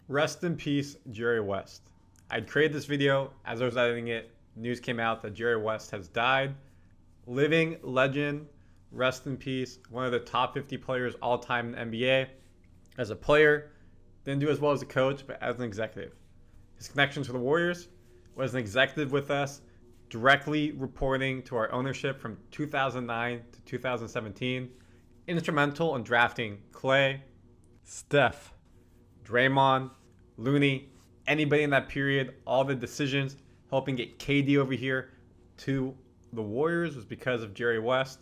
Rest in peace, Jerry West. I'd created this video. As I was editing it, news came out that Jerry West has died. Living legend, rest in peace. One of the top 50 players all time in the NBA. As a player, didn't do as well as a coach, but as an executive. His connection to the Warriors was an executive with us, directly reporting to our ownership from 2009 to 2017. Instrumental in drafting Clay, Steph, Draymond, Looney, anybody in that period, all the decisions, helping get KD over here to the Warriors was because of Jerry West.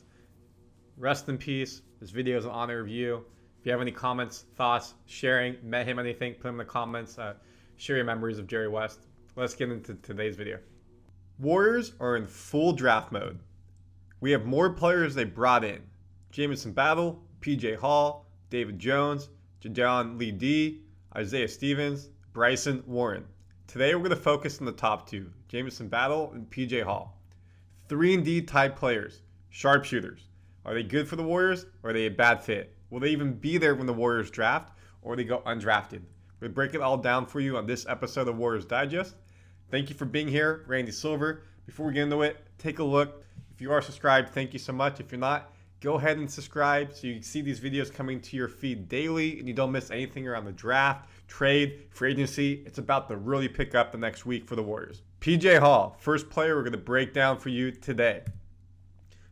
Rest in peace. This video is an honor of you. If you have any comments, thoughts, sharing, met him, anything, put them in the comments. Share your memories of Jerry West. Let's get into today's video. Warriors are in full draft mode. We have more players they brought in. Jamison Battle, PJ Hall, David Jones, Jadon Lee D, Isaiah Stevens, Bryson Warren. Today we're going to focus on the top two, Jamison Battle and PJ Hall. 3-and-D type players, sharpshooters. Are they good for the Warriors or are they a bad fit? Will they even be there when the Warriors draft or they go undrafted? We'll break it all down for you on this episode of Warriors Digest. Thank you for being here, Randy Silver. Before we get into it, take a look. If you are subscribed, thank you so much. If you're not, go ahead and subscribe so you can see these videos coming to your feed daily and you don't miss anything around the draft, trade, free agency. It's about to really pick up the next week for the Warriors. PJ Hall, first player we're going to break down for you today.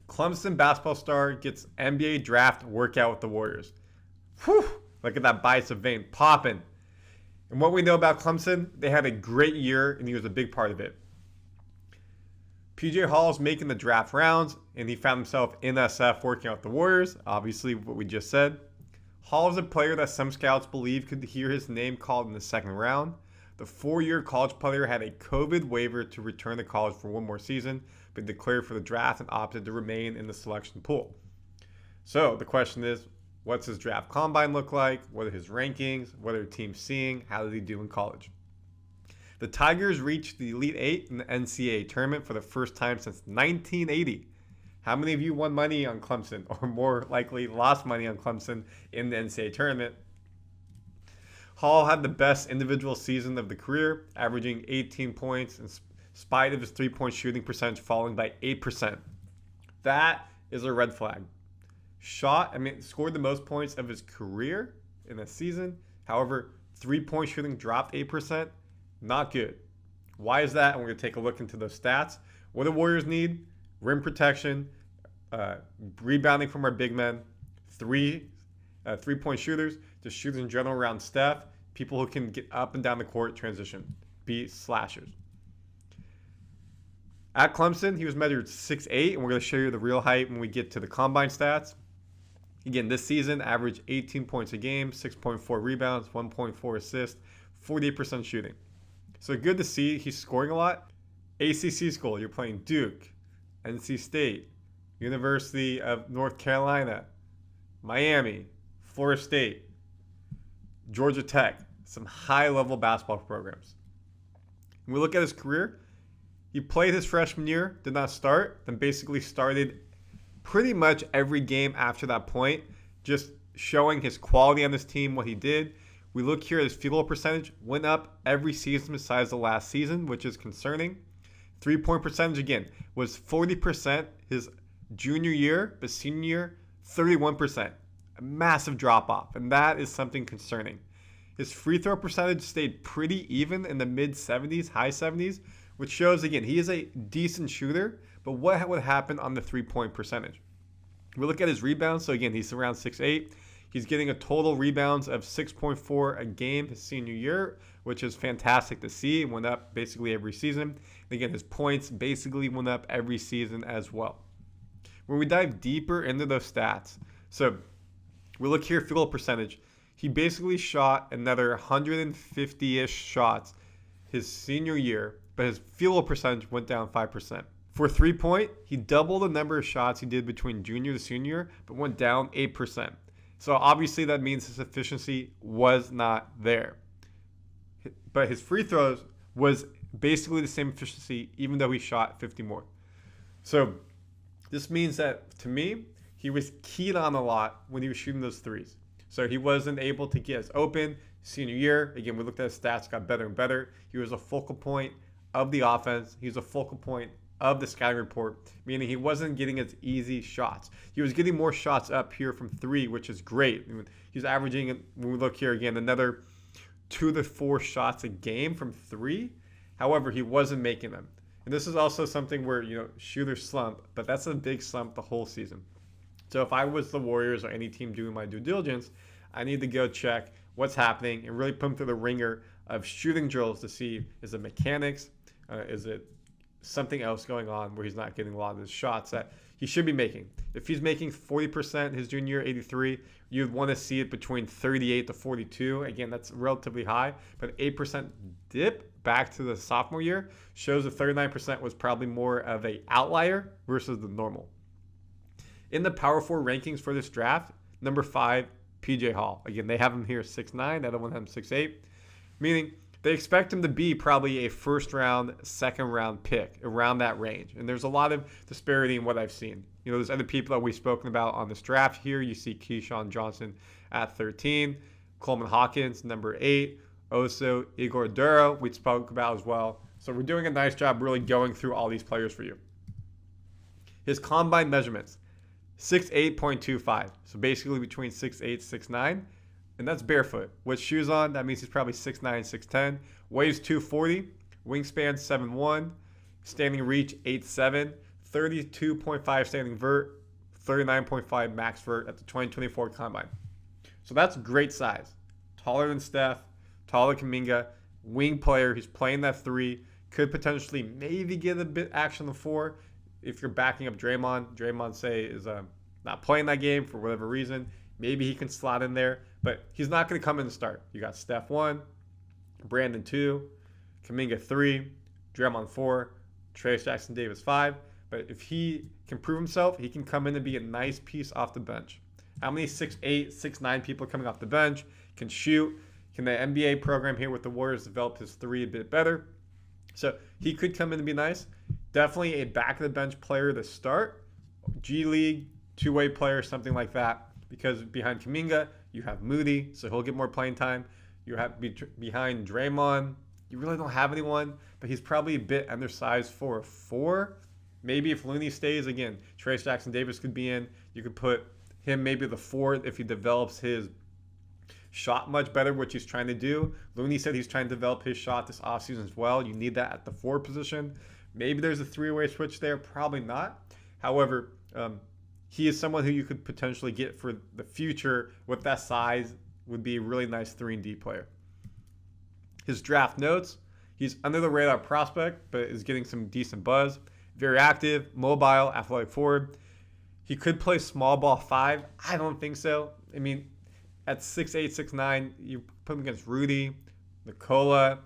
Clemson basketball star gets NBA draft workout with the Warriors. Whew, look at that bicep vein popping. And what we know about Clemson, they had a great year and he was a big part of it. PJ Hall is making the draft rounds and he found himself in SF working out with the Warriors, obviously what we just said. Hall is a player that some scouts believe could hear his name called in the second round. The 4-year college player had a COVID waiver to return to college for one more season, but declared for the draft and opted to remain in the selection pool. So the question is, what's his draft combine look like? What are his rankings? What are teams seeing? How did he do in college? The Tigers reached the Elite Eight in the NCAA tournament for the first time since 1980. How many of you won money on Clemson, or more likely lost money on Clemson in the NCAA tournament? Hall had the best individual season of the career, averaging 18 points in spite of his three-point shooting percentage falling by 8%. That is a red flag. Scored the most points of his career in a season. However, three-point shooting dropped 8%. Not good. Why is that? And we're going to take a look into those stats. What do Warriors need? Rim protection, rebounding from our big men, three-point shooters, just shooters in general around Steph, people who can get up and down the court, transition, be slashers. At Clemson, he was measured 6'8", and we're going to show you the real height when we get to the combine stats. Again, this season, averaged 18 points a game, 6.4 rebounds, 1.4 assists, 48% shooting. So good to see he's scoring a lot. ACC school, you're playing Duke, NC State, University of North Carolina, Miami, Florida State, Georgia Tech, some high-level basketball programs. When we look at his career, he played his freshman year, did not start, then basically started pretty much every game after that point, just showing his quality on this team, what he did. We look here at his field goal percentage, went up every season besides the last season, which is concerning. Three-point percentage, again, was 40% his junior year, but senior year, 31%. A massive drop-off, and that is something concerning. His free throw percentage stayed pretty even in the mid-70s, high 70s, which shows, again, he is a decent shooter, but what would happen on the three-point percentage? We look at his rebounds, so again, he's around 6'8". He's getting a total rebounds of 6.4 a game his senior year, which is fantastic to see. It went up basically every season. And again, his points basically went up every season as well. When we dive deeper into those stats, so we look here, field goal percentage. He basically shot another 150-ish shots his senior year, but his field goal percentage went down 5%. For three-point, he doubled the number of shots he did between junior to senior, but went down 8%. So obviously that means his efficiency was not there. But his free throws was basically the same efficiency, even though he shot 50 more. So this means that, to me, he was keyed on a lot when he was shooting those threes. So he wasn't able to get as open, Senior year, again, we looked at his stats, got better and better. He was a focal point of the offense. He was a focal point of the scouting report, meaning he wasn't getting as easy shots. He was getting more shots up here from 3, which is great. He's averaging, when we look here again, another 2 to 4 shots a game from 3. However, he wasn't making them. And this is also something where, shooters slump, but that's a big slump the whole season. So if I was the Warriors or any team doing my due diligence, I need to go check what's happening and really put him through the ringer of shooting drills to see, is it mechanics? Is it something else going on where he's not getting a lot of his shots that he should be making? If he's making 40% his junior year, 83, you'd want to see it between 38 to 42. Again, that's relatively high, but 8% dip back to the sophomore year shows that 39% was probably more of an outlier versus the normal. In the Power 4 rankings for this draft, number 5, PJ Hall. Again, they have him here 6'9". The other one has him 6'8", meaning they expect him to be probably a first round, second round pick around that range. And there's a lot of disparity in what I've seen. There's other people that we've spoken about on this draft here. You see Keyshawn Johnson at 13, Coleman Hawkins, number 8, Oso, Igor Duro, we spoke about as well. So we're doing a nice job really going through all these players for you. His combine measurements, 6'8.25. So basically between 6'8", 6'9". And that's barefoot. With shoes on, that means he's probably 6'9", 6'10". Weighs 240. Wingspan 7'1". Standing reach 8'7". 32.5 standing vert. 39.5 max vert at the 2024 Combine. So that's great size. Taller than Steph. Taller than Kuminga. Wing player. He's playing that 3. Could potentially maybe get a bit action on the 4 if you're backing up Draymond. Draymond, say, is not playing that game for whatever reason. Maybe he can slot in there, but he's not going to come in and start. You got Steph 1, Brandon 2, Kuminga 3, Draymond 4, Trayce Jackson-Davis 5. But if he can prove himself, he can come in and be a nice piece off the bench. How many 6'8", 6'9" people coming off the bench can shoot? Can the NBA program here with the Warriors develop his 3 a bit better? So he could come in and be nice. Definitely a back-of-the-bench player to start. G League, two-way player, something like that. Because behind Kuminga, you have Moody, so he'll get more playing time. You have behind Draymond, you really don't have anyone, but he's probably a bit undersized for a 4. Maybe if Looney stays, again, Trayce Jackson-Davis could be in. You could put him maybe the 4 if he develops his shot much better, which he's trying to do. Looney said he's trying to develop his shot this offseason as well. You need that at the 4 position. Maybe there's a 3-way switch there. Probably not. However, he is someone who you could potentially get for the future with that size. Would be a really nice 3-and-D player. His draft notes, he's under the radar prospect, but is getting some decent buzz. Very active, mobile, athletic forward. He could play small ball 5. I don't think so. I mean, at 6'8", 6'9", you put him against Rudy, Nikola,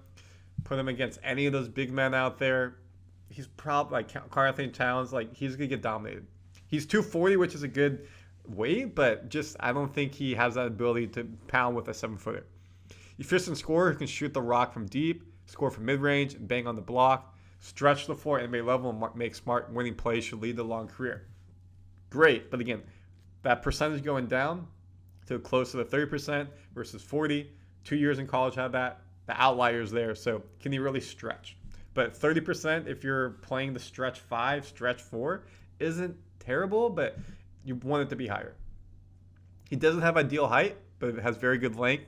put him against any of those big men out there. He's probably, like Karl-Anthony Towns, he's going to get dominated. He's 240, which is a good weight, but just I don't think he has that ability to pound with a 7-footer. Efficient scorer who can shoot the rock from deep, score from mid-range, and bang on the block, stretch the floor at NBA level, and make smart winning plays should lead to a long career. Great, but again, that percentage going down to close to the 30% versus 40. 2 years in college had that. The outliers there, so can he really stretch? But 30% if you're playing the stretch 5, stretch 4, isn't terrible, but you want it to be higher. He doesn't have ideal height, but it has very good length.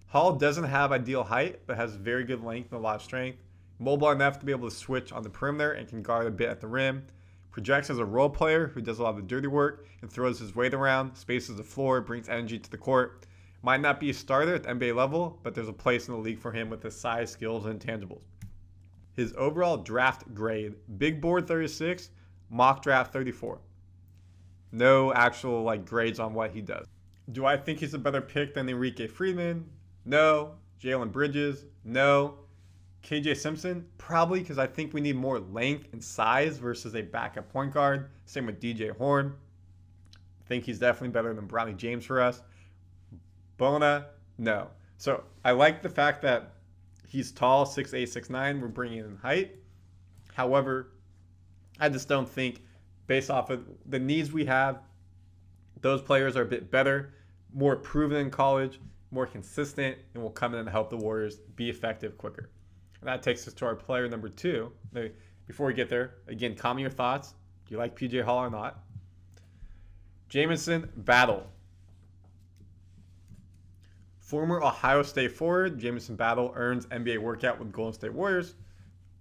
Hall doesn't have ideal height, but has very good length and a lot of strength. Mobile enough to be able to switch on the perimeter and can guard a bit at the rim. Projects as a role player who does a lot of the dirty work and throws his weight around, spaces the floor, brings energy to the court. Might not be a starter at the NBA level, but there's a place in the league for him with his size, skills, and intangibles. His overall draft grade, big board 36, mock draft 34. No actual grades on what he does. Do I think he's a better pick than Enrique Friedman? No. Jalen Bridges? No. KJ Simpson? Probably, because I think we need more length and size versus a backup point guard. Same with DJ Horn. I think he's definitely better than Bronny James for us. Bona? No. So I like the fact that he's tall, 6'8", 6'9". We're bringing in height. However, I just don't think, based off of the needs we have, those players are a bit better, more proven in college, more consistent, and will come in and help the Warriors be effective quicker. And that takes us to our player number 2. Now, before we get there, again, comment your thoughts. Do you like PJ Hall or not? Jamison Battle. Former Ohio State forward, Jamison Battle earns NBA workout with Golden State Warriors.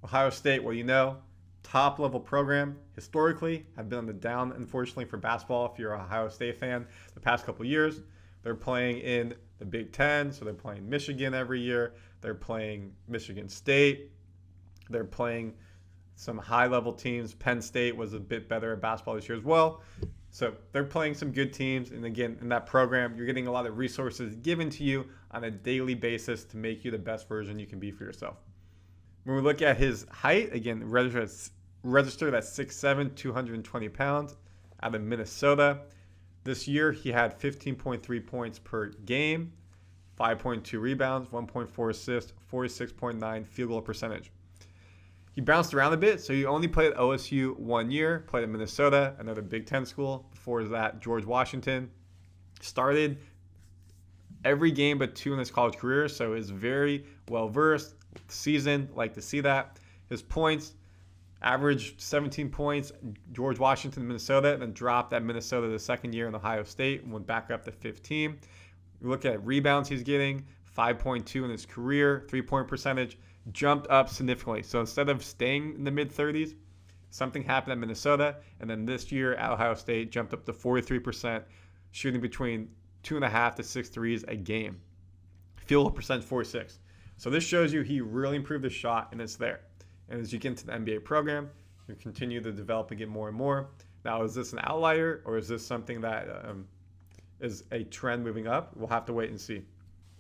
Ohio State, well, you know, top-level program. Historically, have been on the down, unfortunately, for basketball if you're an Ohio State fan the past couple of years. They're playing in the Big Ten, so they're playing Michigan every year. They're playing Michigan State. They're playing some high-level teams. Penn State was a bit better at basketball this year as well. So they're playing some good teams. And again, in that program, you're getting a lot of resources given to you on a daily basis to make you the best version you can be for yourself. When we look at his height, again, registered at 6'7", 220 pounds out of Minnesota. This year, he had 15.3 points per game, 5.2 rebounds, 1.4 assists, 46.9 field goal percentage. He bounced around a bit, so he only played at OSU 1 year, played at Minnesota, another Big Ten school. Before that, George Washington. Started every game but 2 in his college career, so is very well-versed, seasoned, like to see that. His points, averaged 17 points, George Washington, Minnesota, then dropped at Minnesota the second year in Ohio State and went back up to 15. You look at rebounds he's getting, 5.2 in his career, 3-point percentage, jumped up significantly. So instead of staying in the mid-30s, something happened at Minnesota, and then this year at Ohio State jumped up to 43%, shooting between 2.5 to 6 threes a game. Field goal percentage 46. So this shows you he really improved his shot, and it's there. And as you get into the NBA program, you continue to develop and get more and more. Now, is this an outlier, or is this something that is a trend moving up? We'll have to wait and see.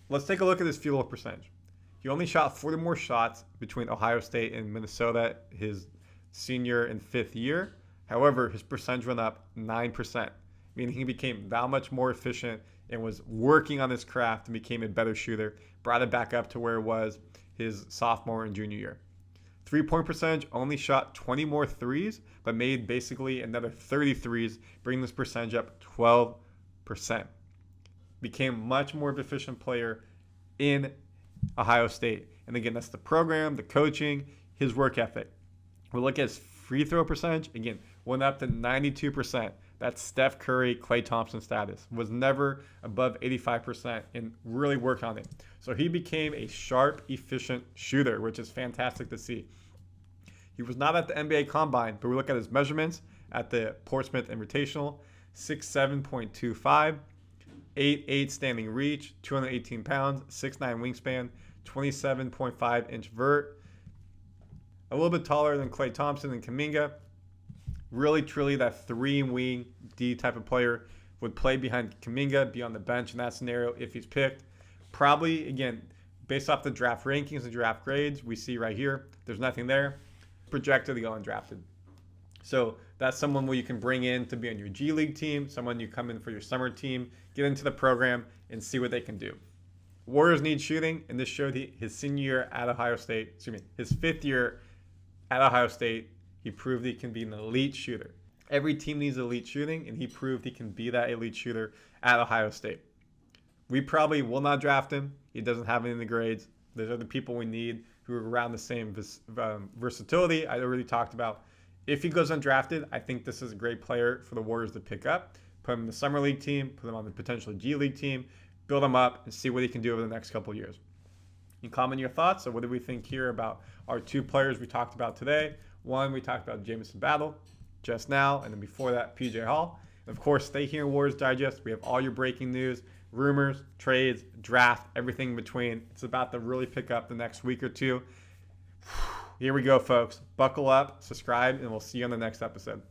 Let's take a look at his field goal percentage. He only shot 40 more shots between Ohio State and Minnesota his senior and 5th year. However, his percentage went up 9%, meaning he became that much more efficient and was working on his craft and became a better shooter, brought it back up to where it was his sophomore and junior year. 3-point percentage, only shot 20 more threes, but made basically another 30 threes, bringing this percentage up 12%. Became much more of an efficient player in Ohio State. And again, that's the program, the coaching, his work ethic. We look at his free throw percentage, again, went up to 92%. That's Steph Curry, Klay Thompson status. Was never above 85% and really worked on it. So he became a sharp, efficient shooter, which is fantastic to see. He was not at the NBA Combine, but we look at his measurements at the Portsmouth Invitational, 6'7.25", 8'8" standing reach, 218 pounds, 6'9" wingspan, 27.5-inch vert. A little bit taller than Klay Thompson and Kuminga. Really, truly that 3-wing D type of player. Would play behind Kuminga, be on the bench in that scenario if he's picked. Probably, again, based off the draft rankings and draft grades we see right here, there's nothing there. Projected to go undrafted. So that's someone who you can bring in to be on your G League team, someone you come in for your summer team, get into the program, and see what they can do. Warriors need shooting, and this showed his senior year at Ohio State, his 5th year at Ohio State, he proved he can be an elite shooter. Every team needs elite shooting, and he proved he can be that elite shooter at Ohio State. We probably will not draft him. He doesn't have any in the grades. There's other people we need who are around the same versatility I already talked about. If he goes undrafted, I think this is a great player for the Warriors to pick up. Put him in the Summer League team, put him on the potential G League team, build him up, and see what he can do over the next couple of years. You comment your thoughts. So what do we think here about our 2 players we talked about today? One, we talked about Jamison Battle just now, and then before that, PJ Hall. And of course, stay here in Warriors Digest. We have all your breaking news, rumors, trades, draft, everything in between. It's about to really pick up the next week or 2. Here we go, folks. Buckle up, subscribe, and we'll see you on the next episode.